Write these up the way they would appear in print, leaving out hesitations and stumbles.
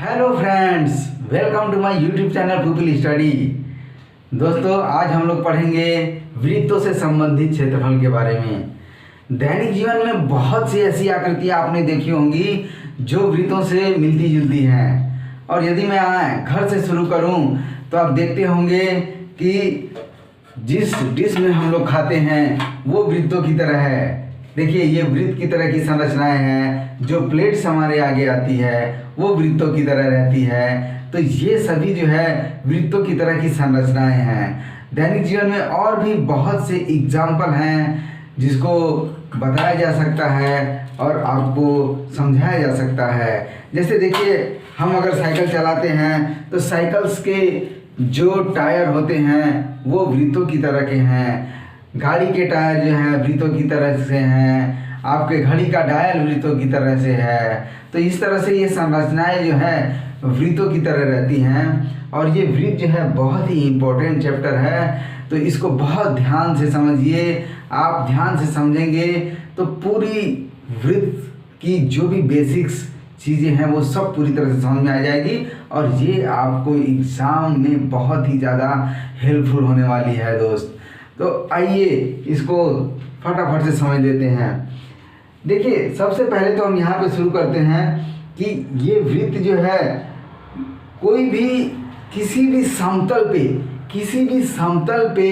Hello friends, welcome to my YouTube channel people study. दोस्तों, आज हम लोग पढ़ेंगे वृत्तों से संबंधित क्षेत्रफल के बारे में। दैनिक जीवन में बहुत सी ऐसी आकृतियाँ आपने देखी होंगी जो वृत्तों से मिलती जुलती हैं। और यदि मैं घर से शुरू करूं तो आप देखते होंगे कि जिस डिश में हम लोग खाते हैं वो वृत्तों की तरह है। देखिए, ये वृत्त की तरह की संरचनाएं हैं। जो प्लेट्स हमारे आगे आती है वो वृत्तों की तरह रहती है। तो ये सभी जो है वृत्तों की तरह की संरचनाएं हैं। दैनिक जीवन में और भी बहुत से एग्जाम्पल हैं जिसको बताया जा सकता है और आपको समझाया जा सकता है। जैसे देखिए, हम अगर साइकिल चलाते हैं तो साइकिल्स के जो टायर होते हैं वो वृत्तों की तरह के हैं। गाड़ी के टायर जो हैं वृत्तों की तरह से हैं। आपके घड़ी का डायल वृत्तों की तरह से है। तो इस तरह से ये संरचनाएं जो है वृत्तों की तरह रहती हैं। और ये वृत्त जो है बहुत ही इम्पोर्टेंट चैप्टर है, तो इसको बहुत ध्यान से समझिए। आप ध्यान से समझेंगे तो पूरी वृत्त की जो भी बेसिक्स चीज़ें हैं वो सब पूरी तरह से समझ में आ जाएगी और ये आपको एग्ज़ाम में बहुत ही ज़्यादा हेल्पफुल होने वाली है दोस्त। तो आइए इसको फटाफट से समझ लेते हैं। देखिए, सबसे पहले तो हम यहाँ पे शुरू करते हैं कि ये वृत्त जो है कोई भी किसी भी समतल पे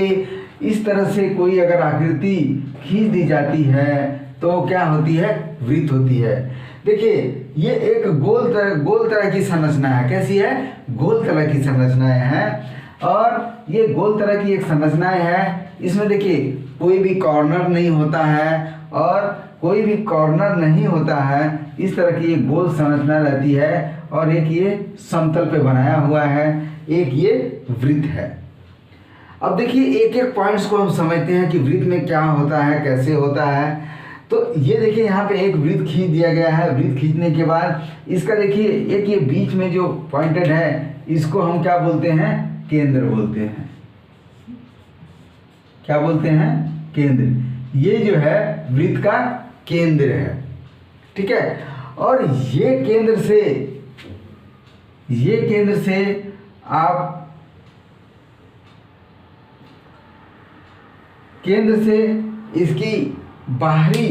इस तरह से कोई अगर आकृति खींच दी जाती है तो क्या होती है? वृत्त होती है। देखिए, ये एक गोल तरह की संरचना है। कैसी है? गोल तरह की संरचनाएं हैं। और ये गोल तरह की एक संरचनाएं है। इसमें देखिए कोई भी कॉर्नर नहीं होता है और कोई भी कॉर्नर नहीं होता है। इस तरह की ये गोल संरचना रहती है और एक ये समतल पे बनाया हुआ है, एक ये वृत्त है। अब देखिए, एक एक पॉइंट्स को हम समझते हैं कि वृत्त में क्या होता है, कैसे होता है। तो ये देखिए, यहाँ पे एक वृत्त खींच दिया गया है। वृत्त खींचने के बाद इसका देखिए एक ये बीच में जो पॉइंटेड है इसको हम क्या बोलते हैं? केंद्र बोलते हैं। क्या बोलते हैं? केंद्र। ये जो है वृत्त का केंद्र है, ठीक है। और ये केंद्र से आप इसकी बाहरी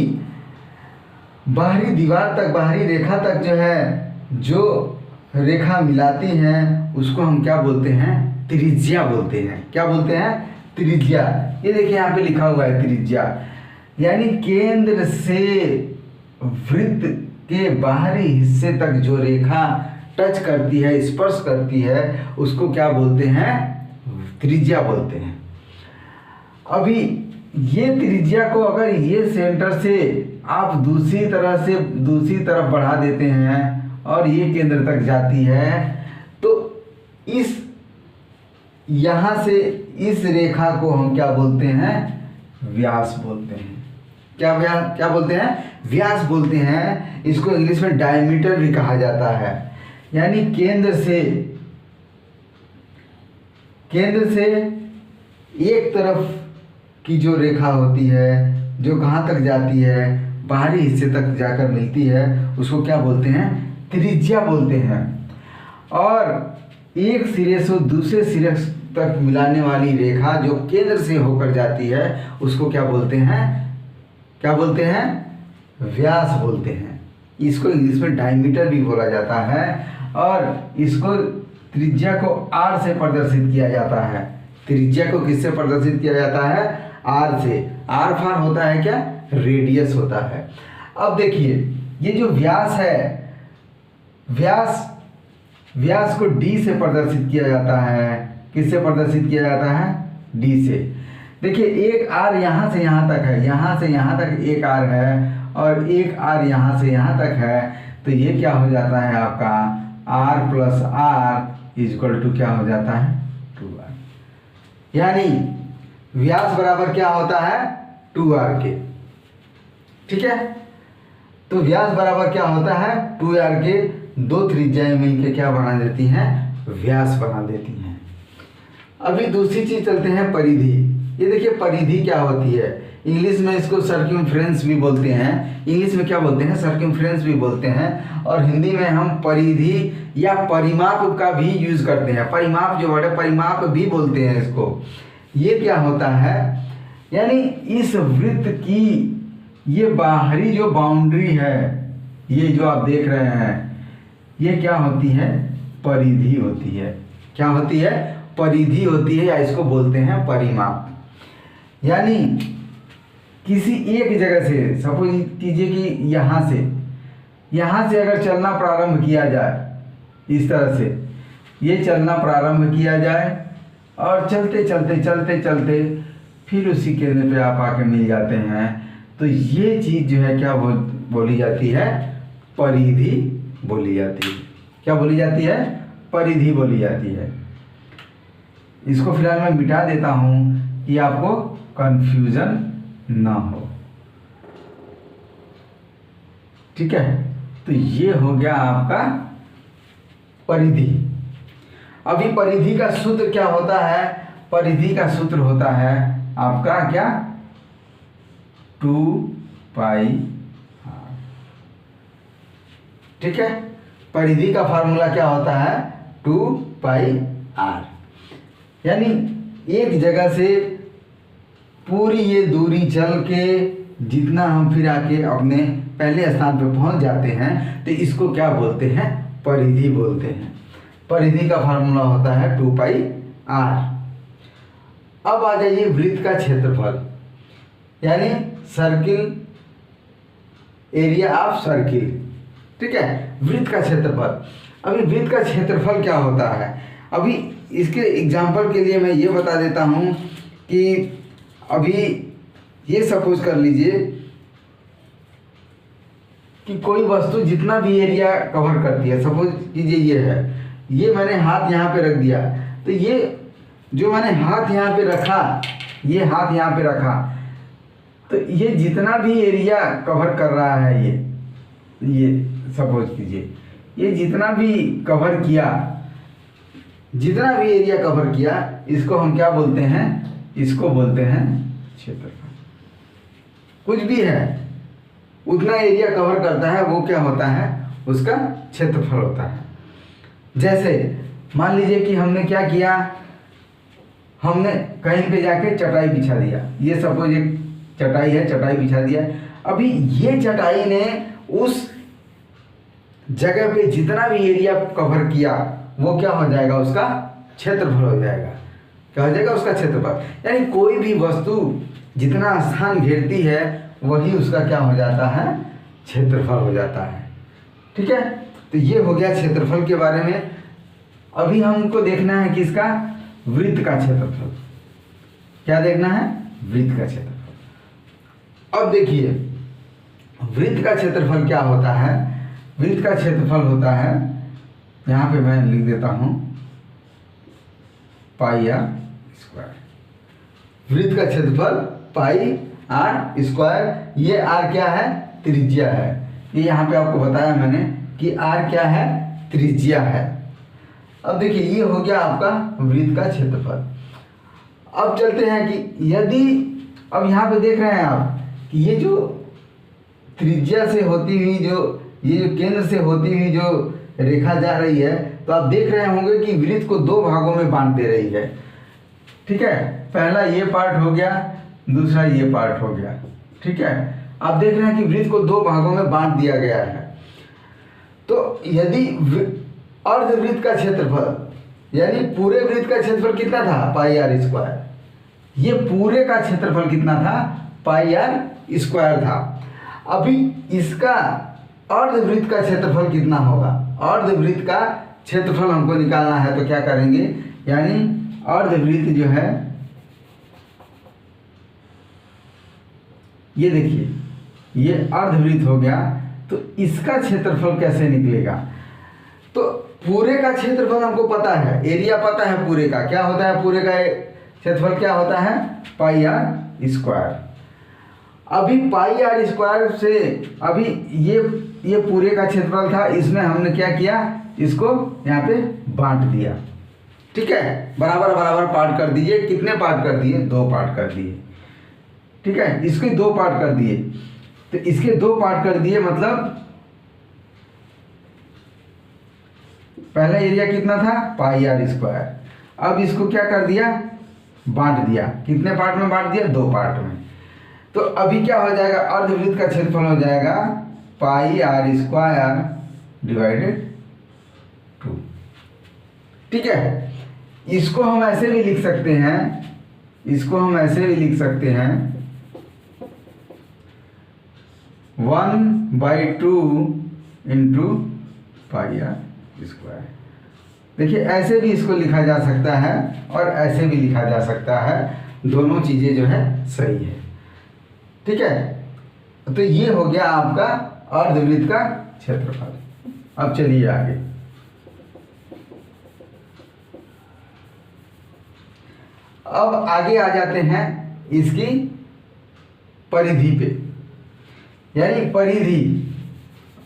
दीवार तक, बाहरी रेखा तक जो है जो रेखा मिलाती हैं उसको हम क्या बोलते हैं? त्रिज्या बोलते हैं। क्या बोलते हैं? त्रिज्या। ये देखिए यहाँ पे लिखा हुआ है त्रिज्या। यानी केंद्र से वृत्त के बाहरी हिस्से तक जो रेखा टच करती है, स्पर्श करती है, उसको क्या बोलते हैं? त्रिज्या बोलते हैं। अभी ये त्रिज्या को अगर ये सेंटर से आप दूसरी तरफ बढ़ा देते हैं और ये केंद्र तक जाती है तो यहाँ से इस रेखा को हम क्या बोलते हैं? व्यास बोलते हैं। क्या बोलते हैं? व्यास बोलते हैं। इसको इंग्लिश में डायमीटर भी कहा जाता है। यानी केंद्र से एक तरफ की जो रेखा होती है जो कहाँ तक जाती है? बाहरी हिस्से तक जाकर मिलती है, उसको क्या बोलते हैं? त्रिज्या बोलते हैं। और एक सिरे से दूसरे सिरे तक मिलाने वाली रेखा जो केंद्र से होकर जाती है उसको क्या बोलते हैं? व्यास बोलते हैं। इसको इंग्लिश में डायमीटर भी बोला जाता है। और इसको त्रिज्या को आर से प्रदर्शित किया जाता है। त्रिज्या को किससे प्रदर्शित किया जाता है? आर से। आर फॉर होता है क्या? रेडियस होता है। अब देखिए, ये जो व्यास है, व्यास को डी से प्रदर्शित किया जाता है। किससे प्रदर्शित किया जाता है? डी से। देखिए, एक आर यहाँ से यहाँ तक है, यहाँ से यहाँ तक एक आर है और एक आर यहाँ से यहाँ तक है। तो ये क्या हो जाता है आपका? R plus r equal to क्या हो जाता है? 2r। यानी व्यास बराबर क्या होता है? 2r के, ठीक है। तो व्यास बराबर क्या होता है? 2r के। दो त्रिज्याएं मिलके क्या बना देती हैं? व्यास बना देती हैं। अभी दूसरी चीज चलते हैं, परिधि। ये देखिए परिधि क्या होती है, इंग्लिश में इसको सर्कमफ्रेंस भी बोलते हैं, इंग्लिश में क्या बोलते हैं, सर्कमफ्रेंस भी बोलते हैं, और हिंदी में हम परिधि या परिमाप का भी यूज करते हैं। परिमाप जो वर्ड है, परिमाप भी बोलते हैं इसको। ये क्या होता है, यानी इस वृत्त की ये बाहरी जो बाउंड्री है, ये जो आप देख रहे हैं, ये क्या होती है, परिधि होती है। क्या होती है, परिधि होती है, या इसको बोलते हैं परिमाप। यानी किसी एक जगह से, सपोज कीजिए कि यहाँ से अगर चलना प्रारंभ किया जाए, इस तरह से ये चलना प्रारंभ किया जाए, और चलते चलते चलते चलते फिर उसी केंद्र पे आप आके मिल जाते हैं, तो ये चीज़ जो है क्या बोली जाती है, परिधि बोली जाती है। क्या बोली जाती है, परिधि बोली जाती है। इसको फिलहाल मैं मिटा देता हूँ कि आपको कंफ्यूजन ना हो, ठीक है। तो ये हो गया आपका परिधि। अभी परिधि का सूत्र क्या होता है, परिधि का सूत्र होता है आपका क्या, 2πr, ठीक है। परिधि का फार्मूला क्या होता है, 2πr। यानी एक जगह से पूरी ये दूरी चल के जितना हम फिर आके अपने पहले स्थान पे पहुंच जाते हैं, तो इसको क्या बोलते हैं, परिधि बोलते हैं। परिधि का फार्मूला होता है 2πr। अब आ जाइए वृत्त का क्षेत्रफल, यानी सर्किल, एरिया ऑफ सर्किल, ठीक है, वृत्त का क्षेत्रफल। अभी वृत्त का क्षेत्रफल क्या होता है, अभी इसके एग्जाम्पल के लिए मैं ये बता देता हूँ कि अभी ये सपोज कर लीजिए कि कोई वस्तु जितना भी एरिया कवर करती है, सपोज कीजिए ये है, ये मैंने हाथ यहाँ पे रख दिया, तो ये जो मैंने हाथ यहाँ पे रखा, ये हाथ यहाँ पे रखा, तो ये जितना भी एरिया कवर कर रहा है, ये सपोज कीजिए ये जितना भी कवर किया, जितना भी एरिया कवर किया, इसको हम क्या बोलते हैं, इसको बोलते हैं क्षेत्रफल। कुछ भी है उतना एरिया कवर करता है, वो क्या होता है, उसका क्षेत्रफल होता है। जैसे मान लीजिए कि हमने क्या किया, हमने कहीं पे जाके चटाई बिछा दिया, ये सपोज एक चटाई है, चटाई बिछा दिया। अभी ये चटाई ने उस जगह पे जितना भी एरिया कवर किया, वो क्या हो जाएगा, उसका क्षेत्रफल हो जाएगा। क्या हो जाएगा, उसका क्षेत्रफल। यानी कोई भी वस्तु जितना स्थान घेरती है, वही उसका क्या हो जाता है, क्षेत्रफल हो जाता है, ठीक है। तो ये हो गया क्षेत्रफल के बारे में। अभी हमको देखना है किसका, वृत्त का क्षेत्रफल। क्या देखना है, वृत्त का क्षेत्रफल। अब देखिए वृत्त का क्षेत्रफल क्या होता है, वृत्त का क्षेत्रफल होता है, यहाँ पे मैं लिख देता हूँ πr²। वृत्त का क्षेत्रफल πr²। ये r क्या है, त्रिज्या है। ये यहाँ पे आपको बताया मैंने कि r क्या है, त्रिज्या है। अब देखिए ये हो गया आपका वृत्त का क्षेत्रफल। अब चलते हैं कि यदि, अब यहाँ पे देख रहे हैं आप कि ये जो त्रिज्या से होती हुई जो, ये जो केंद्र से होती हुई जो रेखा जा रही है, तो आप देख रहे होंगे कि वृत्त को दो भागों में बांट दे रही है, ठीक है। पहला ये पार्ट हो गया, दूसरा ये पार्ट हो गया, ठीक है। आप देख रहे हैं कि वृत्त को दो भागों में बांट दिया गया है। तो यदि अर्धवृत्त का क्षेत्रफल, यानी पूरे वृत्त का क्षेत्रफल कितना था, πr²। ये पूरे का क्षेत्रफल कितना था, πr² था। अभी इसका अर्धवृत्त का क्षेत्रफल कितना होगा, अर्धवृत्त का क्षेत्रफल हमको निकालना है, तो क्या करेंगे, यानी अर्धवृत्त जो है, ये देखिए ये अर्धवृत्त हो गया, तो इसका क्षेत्रफल कैसे निकलेगा। तो पूरे का क्षेत्रफल हमको पता है, एरिया पता है पूरे का, क्या होता है पूरे का क्षेत्रफल, क्या होता है, πr²। अभी πr² से, अभी ये पूरे का क्षेत्रफल था, इसमें हमने क्या किया, इसको यहाँ पे बांट दिया, ठीक है, बराबर बराबर पार्ट कर दीजिए। कितने पार्ट कर दिए? 2 पार्ट कर दिए। ठीक है, इसके 2 पार्ट कर दिए, तो इसके 2 पार्ट कर दिए मतलब पहला एरिया कितना था? पाई आर स्क्वायर। अब इसको क्या कर दिया? बांट दिया। कितने पार्ट में बांट दिया? 2 पार्ट में। तो अभी क्या हो जाएगा? अर्धवृत्त का क्षेत्रफल हो जाएगा पाई आर स्क्वायर डिवाइडेड 2। ठीक है, इसको हम ऐसे भी लिख सकते हैं, इसको हम ऐसे भी लिख सकते हैं 1/2 इंटू पाई आर स्क्वायर। देखिए ऐसे भी इसको लिखा जा सकता है और ऐसे भी लिखा जा सकता है, दोनों चीज़ें जो है सही है। ठीक है, तो ये हो गया आपका अर्धवृत्त का क्षेत्रफल। अब चलिए आगे। अब आगे आ जाते हैं इसकी परिधि पे, यानी परिधि।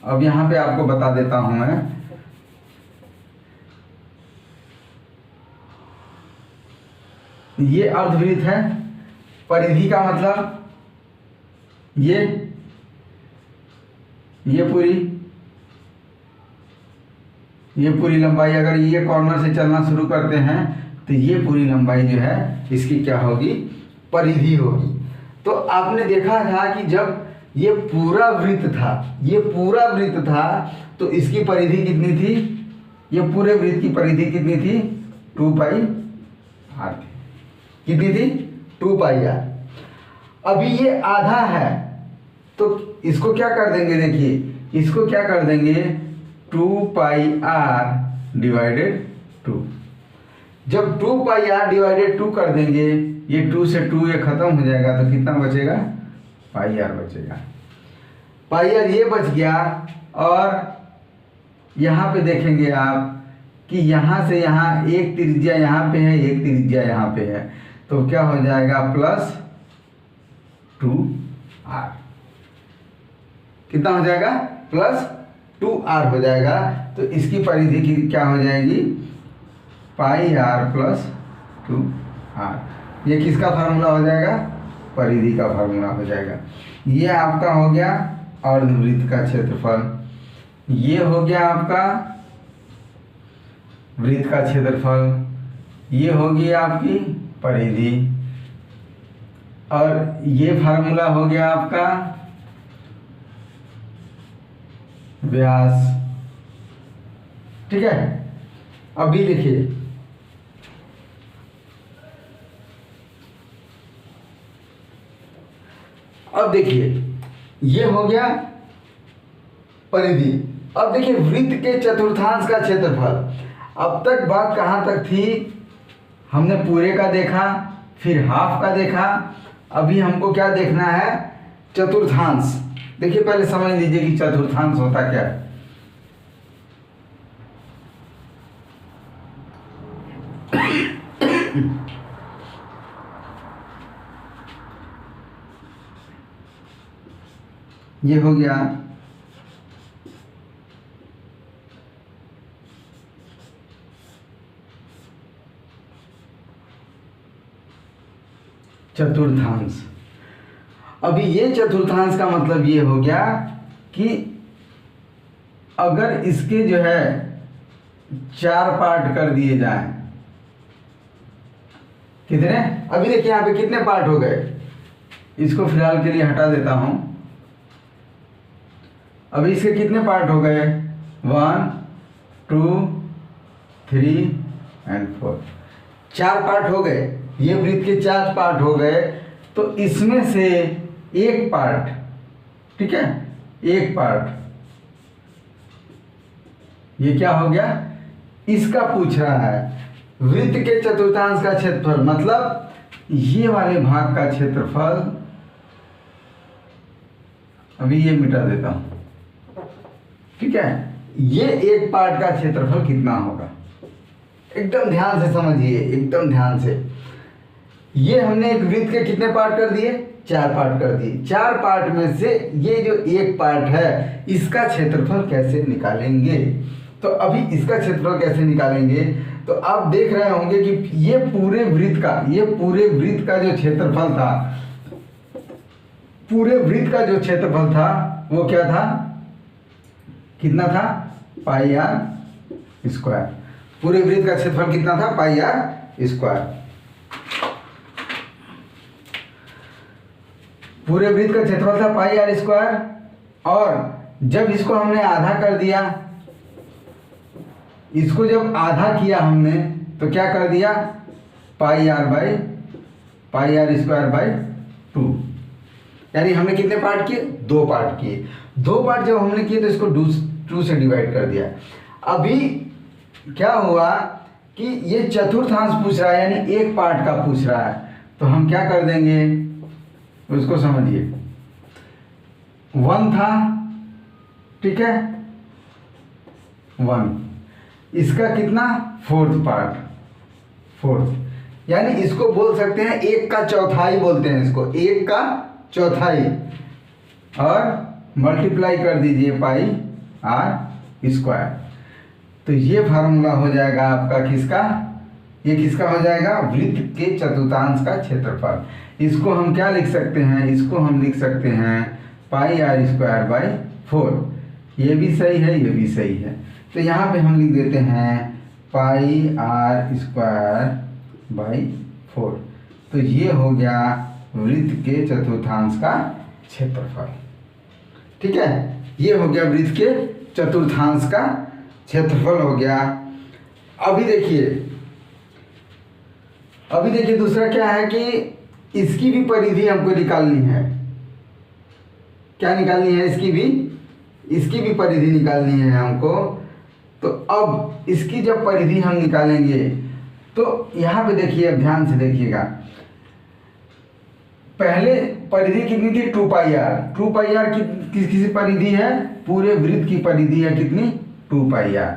अब यहाँ पे आपको बता देता हूं मैं, ये अर्धवृत्त है। परिधि का मतलब ये पूरी लंबाई, अगर ये कॉर्नर से चलना शुरू करते हैं तो ये पूरी लंबाई जो है इसकी क्या होगी? परिधि होगी। तो आपने देखा था कि जब ये पूरा वृत्त था, तो इसकी परिधि कितनी थी? ये पूरे वृत्त की परिधि कितनी थी? 2 पाई आर थी। कितनी थी? 2 पाई आर। अभी ये आधा है, तो इसको क्या कर देंगे? देखिए, इसको क्या कर देंगे? 2 पाई आर डिवाइडेड 2। जब 2 पाई आर डिवाइडेड 2 कर देंगे, ये 2 से 2 ये खत्म हो जाएगा, तो कितना बचेगा? पाई आर बचेगा। पाई आर ये बच गया। और यहाँ पे देखेंगे आप कि यहाँ से यहाँ एक त्रिज्या यहाँ पे है, एक त्रिज्या यहाँ पे है, तो क्या हो जाएगा? Plus 2r। कितना हो जाएगा? प्लस 2r हो जाएगा। तो इसकी परिधि की क्या हो जाएगी? पाई आर प्लस 2r। ये किसका फार्मूला हो जाएगा? परिधि का फार्मूला हो जाएगा। ये आपका हो गया अर्धवृत्त का क्षेत्रफल। ये हो गया आपका वृत्त का क्षेत्रफल। ये होगी आपकी परिधि। और ये फार्मूला हो गया आपका व्यास। ठीक है, अभी देखिए, अब देखिए ये हो गया परिधि। अब देखिए वृत्त के चतुर्थांश का क्षेत्रफल। अब तक बात कहाँ तक थी? हमने पूरे का देखा, फिर हाफ का देखा, अभी हमको क्या देखना है? चतुर्थांश। देखिए पहले समझ लीजिए कि चतुर्थांश होता क्या है। ये हो गया चतुर्थांश। अभी ये चतुर्थांश का मतलब ये हो गया कि अगर इसके जो है 4 पार्ट कर दिए जाएं, कितने? अभी देखिए यहाँ पे कितने पार्ट हो गए। इसको फिलहाल के लिए हटा देता हूं। अभी इसके कितने पार्ट हो गए? 1 2 3 एंड 4। 4 पार्ट हो गए। ये वृत्त के 4 पार्ट हो गए। तो इसमें से एक पार्ट, ठीक है, एक पार्ट, ये क्या हो गया? इसका पूछ रहा है वृत्त के चतुर्थांश का क्षेत्रफल, मतलब ये वाले भाग का क्षेत्रफल। अभी ये मिटा देता हूं। ठीक है, ये एक पार्ट का क्षेत्रफल कितना होगा? एकदम ध्यान से समझिए, एकदम ध्यान से। ये हमने एक वृत्त के कितने पार्ट कर दिए? 4 पार्ट कर दिए। 4 पार्ट में से ये जो एक पार्ट है, इसका क्षेत्रफल कैसे निकालेंगे? तो अभी इसका क्षेत्रफल कैसे निकालेंगे? तो आप देख रहे होंगे कि ये पूरे वृत्त का जो क्षेत्रफल था, पूरे वृत्त का जो क्षेत्रफल था वो क्या था, कितना था, पाई आर स्क्वायर। पूरे वृत्त का क्षेत्रफल कितना था, पाई आर स्क्वायर। पूरे वृत्त का क्षेत्रफल था पाई आर स्क्वायर, और जब इसको हमने आधा कर दिया, इसको जब आधा किया हमने तो क्या कर दिया, पाई आर स्क्वायर बाई 2। यानी हमने कितने पार्ट किए, 2 पार्ट किए। 2 पार्ट जब हमने किए तो इसको 2 से डिवाइड कर दिया। अभी क्या हुआ कि ये चतुर्थांश पूछ रहा है, यानी 1 पार्ट का पूछ रहा है, तो हम क्या कर देंगे उसको समझिए। 1 था, ठीक है, 1, इसका कितना, 4th पार्ट, 4th, यानी इसको बोल सकते हैं 1 का चौथाई बोलते हैं इसको, 1 का चौथाई, और मल्टीप्लाई कर दीजिए पाई आर स्क्वायर। तो ये फार्मूला हो जाएगा आपका किसका, ये किसका हो जाएगा, वृत्त के चतुर्थांश का क्षेत्रफल। इसको हम क्या लिख सकते हैं, इसको हम लिख सकते हैं पाई आर स्क्वायर बाई 4। ये भी सही है, ये भी सही है, तो यहाँ पे हम लिख देते हैं पाई आर स्क्वायर बाई 4। तो ये हो गया वृत्त के चतुर्थांश का क्षेत्रफल। ठीक है, ये हो गया वृत्त के चतुर्थांश का क्षेत्रफल हो गया। अभी देखिए दूसरा क्या है कि इसकी भी परिधि हमको निकालनी है। क्या निकालनी है, इसकी भी परिधि निकालनी है हमको। तो अब इसकी जब परिधि हम निकालेंगे तो यहाँ पे देखिए, अब ध्यान से देखिएगा, पहले परिधि कितनी थी, 2 पाई आर। 2 पाई आर किसी परिधि है, पूरे वृत्त की परिधि है कितनी, 2 पाई आर।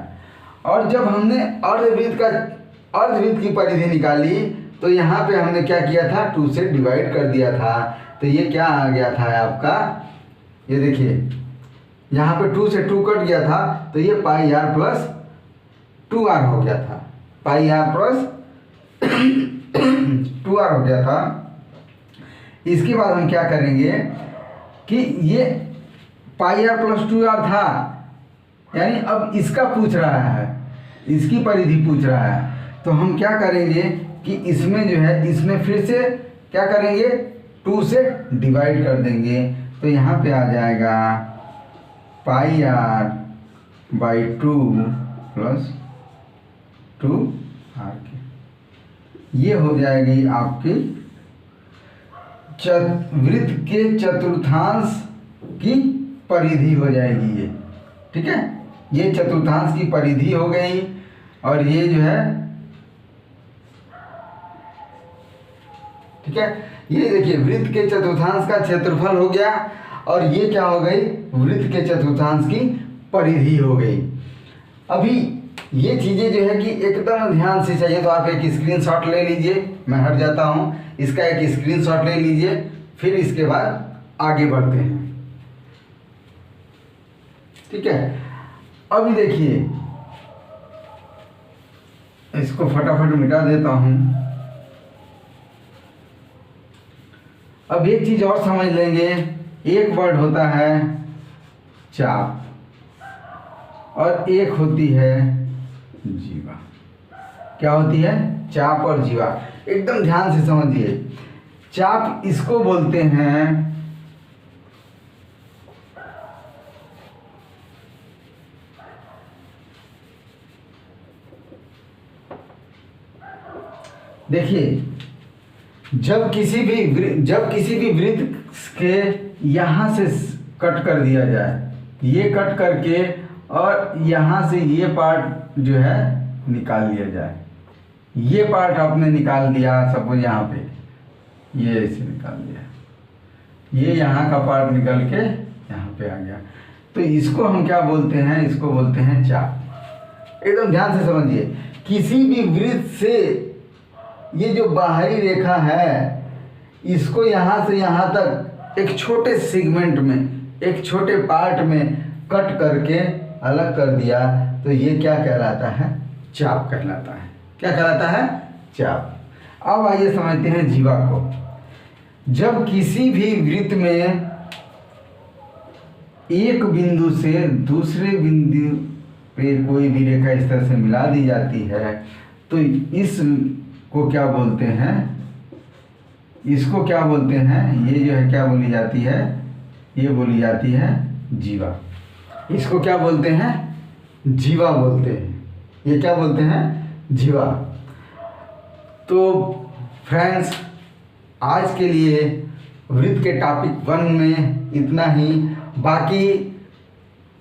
और जब हमने अर्धवृत्त की परिधि निकाली तो यहाँ पे हमने क्या किया था, 2 से डिवाइड कर दिया था। तो ये क्या आ गया था आपका, ये देखिए यहाँ पे 2 से 2 कट गया था, तो ये पाई आर प्लस 2r हो गया था, पाई आर प्लस 2r हो गया था। इसके बाद हम क्या करेंगे कि ये पाई आर प्लस 2r था, यानी अब इसका पूछ रहा है, इसकी परिधि पूछ रहा है, तो हम क्या करेंगे कि इसमें जो है, इसमें फिर से क्या करेंगे, 2 से डिवाइड कर देंगे। तो यहाँ पे आ जाएगा पाई आर बाई 2 प्लस 2r के, ये हो जाएगी आपकी वृत्त के चतुर्थांश की परिधि हो जाएगी ये। ठीक है, ये चतुर्थांश की परिधि हो गई, और ये जो है, ठीक है, ये देखिए वृत्त के चतुर्थांश का क्षेत्रफल हो गया, और ये क्या हो गई, वृत्त के चतुर्थांश की परिधि हो गई। अभी ये चीज़ें जो है कि एकदम ध्यान से चाहिए, तो आप एक स्क्रीनशॉट ले लीजिए, मैं हट जाता हूँ, इसका एक स्क्रीनशॉट ले लीजिए, फिर इसके बाद आगे बढ़ते हैं। ठीक है, अभी देखिए, इसको फटाफट मिटा देता हूँ। अब एक चीज और समझ लेंगे, एक वर्ड होता है चाप और एक होती है जीवा। क्या होती है, चाप और जीवा, एकदम ध्यान से समझिए। चाप इसको बोलते हैं देखिए, जब किसी भी वृत्त के यहाँ से कट कर दिया जाए, ये कट करके और यहाँ से ये पार्ट जो है निकाल लिया जाए, ये पार्ट आपने निकाल दिया, सपोज यहाँ पे ये ऐसे निकाल दिया, ये यहाँ का पार्ट निकल के यहाँ पे आ गया, तो इसको हम क्या बोलते हैं, इसको बोलते हैं चाप। एकदम ध्यान से समझिए, किसी भी वृत्त से ये जो बाहरी रेखा है, इसको यहाँ से यहाँ तक एक छोटे सेगमेंट में, एक छोटे पार्ट में कट करके अलग कर दिया, तो ये क्या कहलाता है? चाप कहलाता है। क्या कहलाता है? चाप। अब आइए समझते हैं जीवा को। जब किसी भी वृत्त में एक बिंदु से दूसरे बिंदु पे कोई भी रेखा इस तरह से मिला दी जाती है तो इसको क्या बोलते हैं? इसको क्या बोलते हैं? ये जो है क्या बोली जाती है? ये बोली जाती है जीवा। इसको क्या बोलते हैं? जीवा बोलते हैं। ये क्या बोलते हैं? जीवा। तो फ्रेंड्स, आज के लिए वृत्त के टॉपिक 1 में इतना ही। बाकी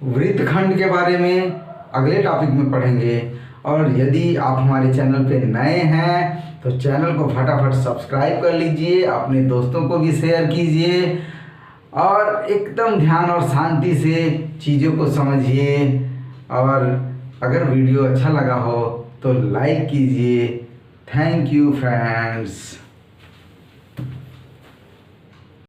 वृत्तखंड के बारे में अगले टॉपिक में पढ़ेंगे। और यदि आप हमारे चैनल पे नए हैं तो चैनल को फटाफट सब्सक्राइब कर लीजिए, अपने दोस्तों को भी शेयर कीजिए और एकदम ध्यान और शांति से चीज़ों को समझिए। और अगर वीडियो अच्छा लगा हो तो लाइक कीजिए। Thank you friends.